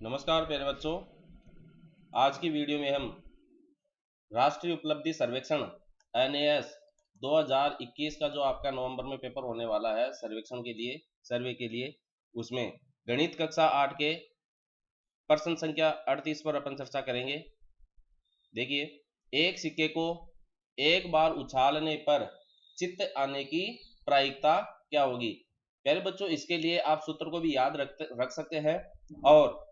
नमस्कार प्यारे बच्चों। आज की वीडियो में हम राष्ट्रीय उपलब्धि सर्वेक्षण NAS 2021 का जो आपका नवंबर में पेपर होने वाला है सर्वे के लिए उसमें गणित कक्षा 8 के प्रश्न संख्या 38 पर अपन चर्चा करेंगे। देखिए, एक सिक्के को एक बार उछालने पर चित्त आने की प्रायिकता क्या होगी। प्यारे बच्चों, इसके लिए आप सूत्र को भी याद रख सकते हैं और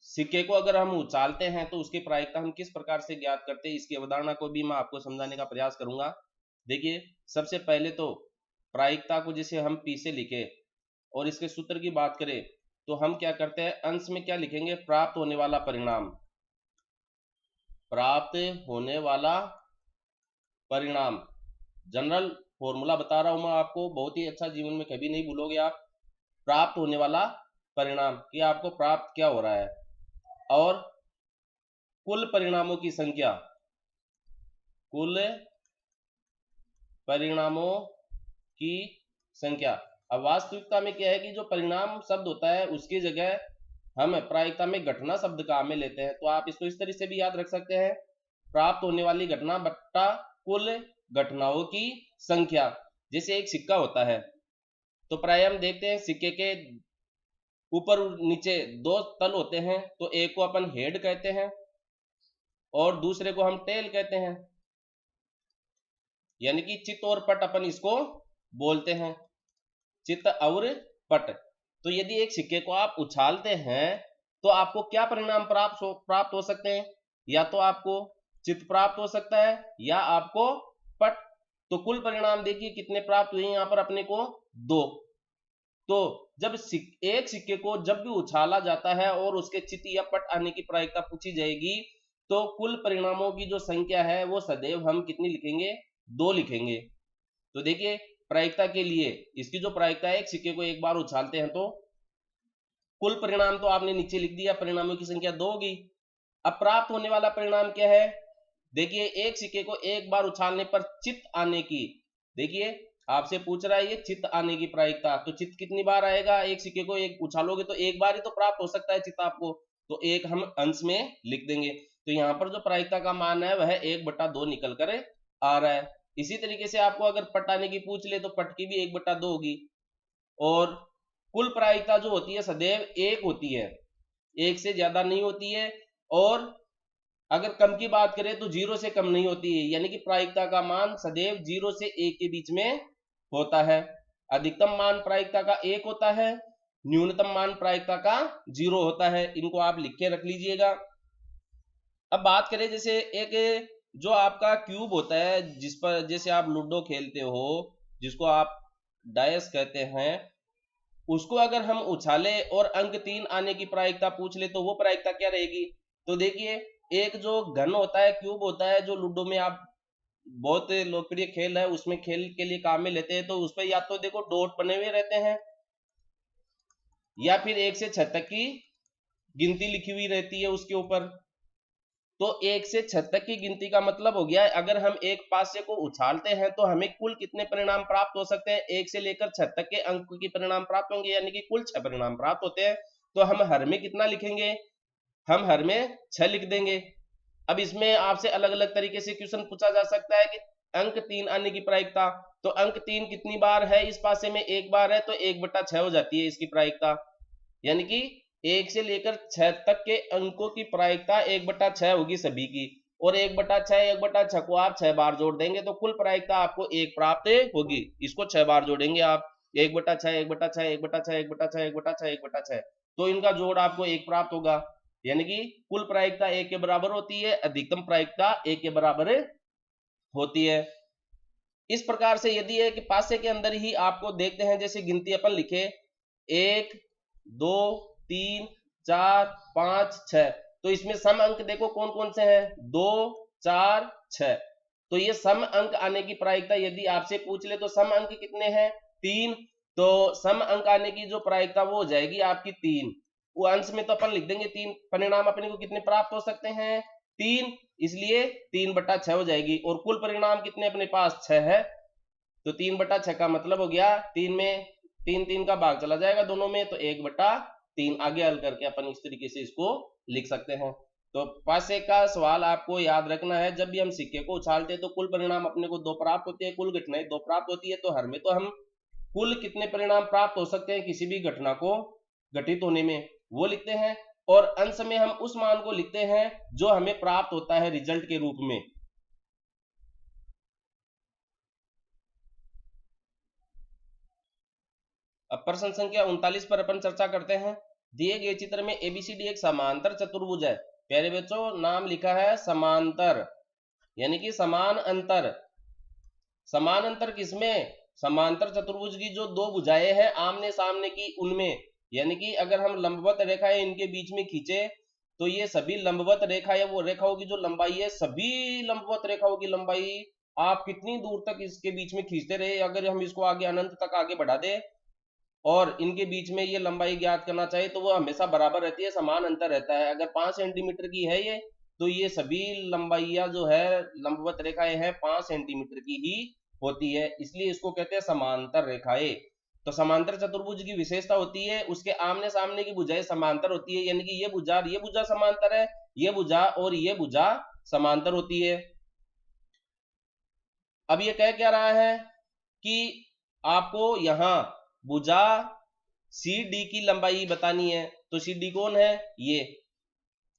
सिक्के को अगर हम उछालते हैं तो उसकी प्रायिकता हम किस प्रकार से ज्ञात करते हैं, इसकी अवधारणा को भी मैं आपको समझाने का प्रयास करूंगा। देखिए, सबसे पहले तो प्रायिकता को जिसे हम पी से लिखे और इसके सूत्र की बात करें तो हम क्या करते हैं, अंश में क्या लिखेंगे, प्राप्त होने वाला परिणाम। प्राप्त होने वाला परिणाम जनरल फॉर्मूला बता रहा हूं मैं आपको, बहुत ही अच्छा, जीवन में कभी नहीं भूलोगे आप। प्राप्त होने वाला परिणाम कि आपको प्राप्त क्या हो रहा है, और कुल परिणामों की संख्या, कुल परिणामों की संख्या। अब वास्तविकता में क्या है कि जो परिणाम शब्द होता है उसकी जगह हम प्रायिकता में घटना शब्द काम में लेते हैं, तो आप इसको इस तरह से भी याद रख सकते हैं, प्राप्त होने वाली घटना बट्टा कुल घटनाओं की संख्या। जैसे एक सिक्का होता है तो प्राय हम देखते हैं सिक्के के ऊपर नीचे दो तल होते हैं, तो एक को अपन हेड कहते हैं और दूसरे को हम टेल कहते हैं, यानी कि चित्त और पट अपन इसको बोलते हैं, चित्त और पट। तो यदि एक सिक्के को आप उछालते हैं तो आपको क्या परिणाम प्राप्त हो सकते हैं, या तो आपको चित्त प्राप्त हो सकता है या आपको पट। तो कुल परिणाम देखिए कितने प्राप्त हुए यहां पर अपने को, 2। तो जब एक सिक्के को जब भी उछाला जाता है और उसके चित्त या पट आने की प्रायिकता पूछी जाएगी तो कुल परिणामों की जो संख्या है वो सदैव हम कितनी लिखेंगे, 2 लिखेंगे। तो देखिए, प्रायिकता के लिए इसकी जो प्रायिकता है, एक सिक्के को एक बार उछालते हैं तो कुल परिणाम तो आपने नीचे लिख दिया, परिणामों की संख्या 2 होगी। अब प्राप्त होने वाला परिणाम क्या है, देखिए एक सिक्के को एक बार उछालने पर चित्त आने की, देखिए आपसे पूछ रहा है ये चित्त आने की प्रायिकता, तो चित्त कितनी बार आएगा, एक सिक्के को एक उछालोगे तो एक बार ही तो प्राप्त हो सकता है चित्त आपको, तो एक हम अंश में लिख देंगे। तो यहाँ पर जो प्रायिकता का मान है वह 1/2 निकल कर आ रहा है। इसी तरीके से आपको अगर पट आने की पूछ ले तो पट की भी 1/2 होगी, और कुल प्रायिकता जो होती है सदैव 1 होती है, 1 से ज्यादा नहीं होती है, और अगर कम की बात करें तो 0 से कम नहीं होती है, यानी कि प्रायिकता का मान सदैव 0 से 1 के बीच में होता है। अधिकतम मान प्रायिकता का 1 होता है, न्यूनतम मान प्रायिकता का 0 होता है। इनको आप लिख के रख लीजिएगा। अब बात करें, जैसे एक जो आपका क्यूब होता है जिस पर जैसे आप लूडो खेलते हो, जिसको आप डायस कहते हैं, उसको अगर हम उछाले और अंक 3 आने की प्रायिकता पूछ ले तो वो प्रायिकता क्या रहेगी। तो देखिए, एक जो घन होता है, क्यूब होता है, जो लूडो में आप बहुत लोकप्रिय खेल है उसमें खेल के लिए काम में लेते हैं, तो उस पर या तो देखो डॉट बने हुए रहते हैं या फिर 1 से 6 तक की गिनती लिखी हुई रहती है उसके ऊपर। तो 1 से 6 तक की गिनती का मतलब हो गया, अगर हम एक पासे को उछालते हैं तो हमें कुल कितने परिणाम प्राप्त हो सकते हैं, 1 से लेकर 6 तक के अंक की परिणाम प्राप्त होंगे, यानी कि कुल 6 परिणाम प्राप्त होते हैं। तो हम हर में कितना लिखेंगे, हम हर में 6 लिख देंगे। अब इसमें आपसे अलग अलग तरीके से क्वेश्चन पूछा जा सकता है कि अंक 3 आने की प्रायिकता, तो अंक 3 कितनी बार है इस पासे में, 1 बार है, तो 1/6 हो जाती है इसकी प्रायिकता, यानी कि 1 से लेकर 6 तक के अंकों की प्रायिकता 1/6 होगी सभी की, और 1/6 को आप 6 बार जोड़ देंगे तो कुल प्रायिकता आपको 1 प्राप्त होगी। इसको 6 बार जोड़ेंगे आप, 1/6 1/6 1/6 1/6 1/6 1/6, तो इनका जोड़ आपको 1 प्राप्त होगा, यानी कि कुल प्रायिकता 1 के बराबर होती है, अधिकतम प्रायिकता 1 के बराबर होती है। इस प्रकार से यदि एक पासे के अंदर ही आपको देखते हैं, जैसे गिनती अपन लिखे 1 2 3 4 5 6, तो इसमें सम अंक देखो कौन कौन से हैं, 2 4 6। तो ये सम अंक आने की प्रायिकता यदि आपसे पूछ ले तो सम अंक कितने हैं, 3। तो सम अंक आने की जो प्रायिकता वो हो जाएगी आपकी 3। वो अंश में तो अपन लिख देंगे 3, परिणाम अपने को कितने प्राप्त हो सकते हैं, 3, इसलिए 3/6 हो जाएगी, और कुल परिणाम कितने अपने पास 6 है। तो 3/6 का मतलब हो गया, 3 में 3 3 का भाग चला जाएगा दोनों में, तो 1/6 3 आगे हल करके अपन इस तरीके से इसको लिख सकते हैं। तो 5 का सवाल आपको याद रखना है, जब भी हम सिक्के को उछालते हैं तो कुल परिणाम अपने को 2 प्राप्त होते हैं, कुल घटनाएं 2 प्राप्त होती है। तो हर में तो हम कुल कितने परिणाम प्राप्त हो सकते हैं किसी भी घटना को घटित होने में, वो लिखते हैं, और अंश में हम उस मान को लिखते हैं जो हमें प्राप्त होता है रिजल्ट के रूप में। अब प्रश्न संख्या 39 पर अपन चर्चा करते हैं। दिए गए चित्र में एबीसीडी एक समांतर चतुर्भुज है। प्यारे बच्चों, नाम लिखा है समांतर, यानी कि समान अंतर। समान अंतर किसमें? समांतर चतुर्भुज की जो 2 भुजाएं हैं आमने सामने की, उनमें। यानी कि अगर हम लंबवत रेखाएं इनके बीच में खींचे तो ये सभी लंबवत रेखा है, वो रेखाओं की जो लंबाई है, सभी लंबवत रेखाओं की लंबाई आप कितनी दूर तक इसके बीच में खींचते रहे, अगर हम इसको आगे अनंत तक आगे बढ़ा दें और इनके बीच में ये लंबाई ज्ञात करना चाहिए तो वो हमेशा बराबर रहती है, समान अंतर रहता है। अगर 5 सेंटीमीटर की है ये, तो ये सभी लंबाइयां जो है लंबवत रेखाएं हैं 5 सेंटीमीटर की ही होती है, इसलिए इसको कहते हैं समांतर रेखाएं। तो समांतर चतुर्भुज की विशेषता होती है उसके आमने सामने की भुजाएं समांतर होती है, यानी कि ये भुजा और ये भुजा समांतर है, ये भुजा और ये भुजा समांतर होती है। अब ये कह क्या रहा है कि आपको यहां भुजा सी डी की लंबाई बतानी है। तो सी डी कौन है? ये।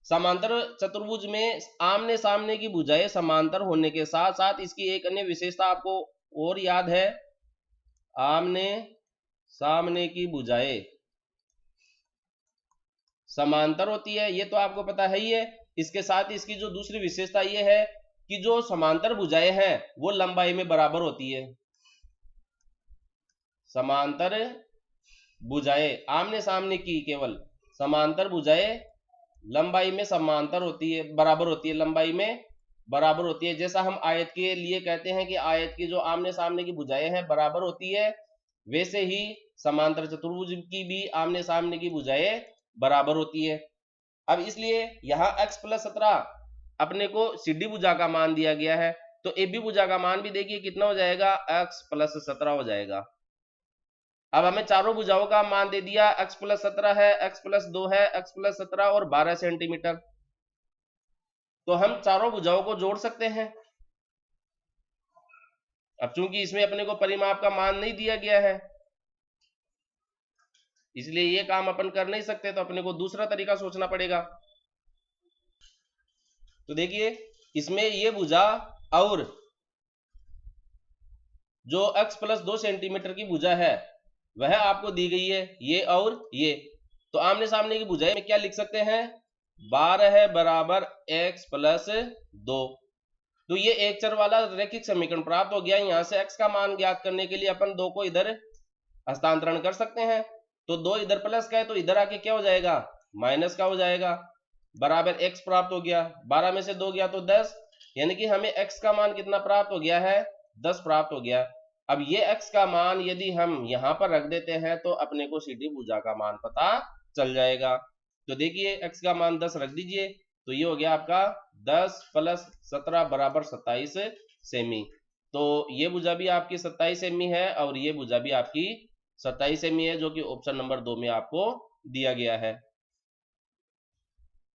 समांतर चतुर्भुज में आमने सामने की भुजाएं समांतर होने के साथ साथ इसकी एक अन्य विशेषता आपको और याद है, आमने सामने की भुजाएं समांतर होती है, ये तो आपको पता है ही है। इसके साथ इसकी जो दूसरी विशेषता ये है कि जो समांतर भुजाएं हैं वो लंबाई में बराबर होती है। समांतर भुजाएं आमने सामने की केवल समांतर भुजाएं लंबाई में समांतर होती है, बराबर होती है, लंबाई में बराबर होती है। जैसा हम आयत के लिए कहते हैं कि आयत की जो आमने सामने की भुजाएं हैं बराबर होती है, वैसे ही समांतर चतुर्भुज की भी आमने सामने की भुजाएं बराबर होती है। अब इसलिए यहां x + 17 अपने को सीडी भुजा का मान दिया गया है, तो एबी भुजा का मान भी देखिए कितना हो जाएगा, x + 17 हो जाएगा। अब हमें चारों भुजाओं का मान दे दिया, x + 17 है, x + 2 है, x + 17 और 12 सेंटीमीटर। तो हम चारों भुजाओं को जोड़ सकते हैं। अब चूंकि इसमें अपने को परिमाप का मान नहीं दिया गया है, इसलिए ये काम अपन कर नहीं सकते, तो अपने को दूसरा तरीका सोचना पड़ेगा। तो देखिए, इसमें ये भुजा और जो x + 2 सेंटीमीटर की भुजा है वह आपको दी गई है, ये और ये। तो आमने सामने की भुजाएं में क्या लिख सकते हैं, 12 बराबर x + 2। तो ये एक चर वाला रैखिक समीकरण प्राप्त हो गया। यहां से x का मान ज्ञात करने के लिए अपन 2 को इधर हस्तांतरण कर सकते हैं। तो 2 इधर प्लस का है तो इधर आके क्या हो जाएगा, माइनस का हो जाएगा, बराबर x प्राप्त हो गया। 12 में से 2 गया तो 10, यानी कि हमें x का मान कितना प्राप्त हो गया है, 10 प्राप्त हो गया। अब ये x का मान यदि हम यहां पर रख देते हैं तो अपने को सीधी भुजा का मान पता चल जाएगा। तो देखिए x का मान 10 रख दीजिए, तो ये हो गया आपका 10 + 17 बराबर 27 सेमी। तो ये भुजा भी आपकी 27 सेमी है और ये भुजा भी आपकी 27 सेमी है, जो कि ऑप्शन नंबर 2 में आपको दिया गया है।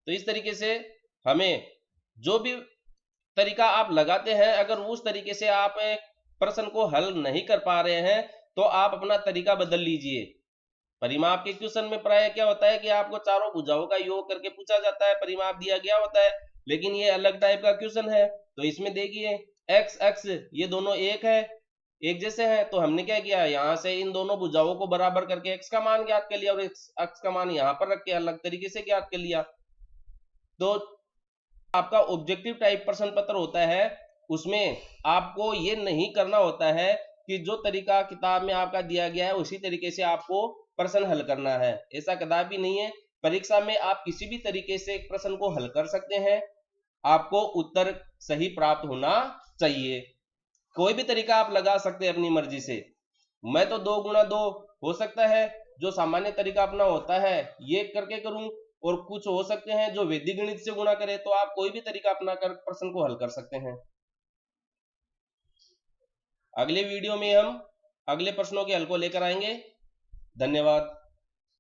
तो इस तरीके से हमें जो भी तरीका आप लगाते हैं, अगर उस तरीके से आप प्रश्न को हल नहीं कर पा रहे हैं तो आप अपना तरीका बदल लीजिए। परिमाप के क्वेश्चन में प्राय क्या होता है कि आपको चारों भुजाओं का योग करके पूछा जाता है, परिमाप दिया गया होता है, लेकिन ये अलग टाइप का क्वेश्चन है। तो इसमें देखिए x x ये दोनों एक जैसे हैं, तो हमने क्या किया, यहां से इन दोनों भुजाओं को बराबर करके x का मान ज्ञात कर लिया और x का मान यहां पर रख के अलग तरीके से ज्ञात कर लिया। तो आपका ऑब्जेक्टिव टाइप प्रश्न पत्र होता है, उसमें आपको ये नहीं करना होता है कि जो तरीका किताब में आपका दिया गया है उसी तरीके से आपको प्रश्न हल करना है, ऐसा कदापि नहीं है। परीक्षा में आप किसी भी तरीके से एक प्रश्न को हल कर सकते हैं, आपको उत्तर सही प्राप्त होना चाहिए। कोई भी तरीका आप लगा सकते हैं अपनी मर्जी से। मैं तो 2 × 2 हो सकता है, जो सामान्य तरीका अपना होता है ये करके करूं, और कुछ हो सकते हैं जो वैदिक गणित से गुणा करे। तो आप कोई भी तरीका अपना कर प्रश्न को हल कर सकते हैं। अगले वीडियो में हम अगले प्रश्नों के हल को लेकर आएंगे। धन्यवाद।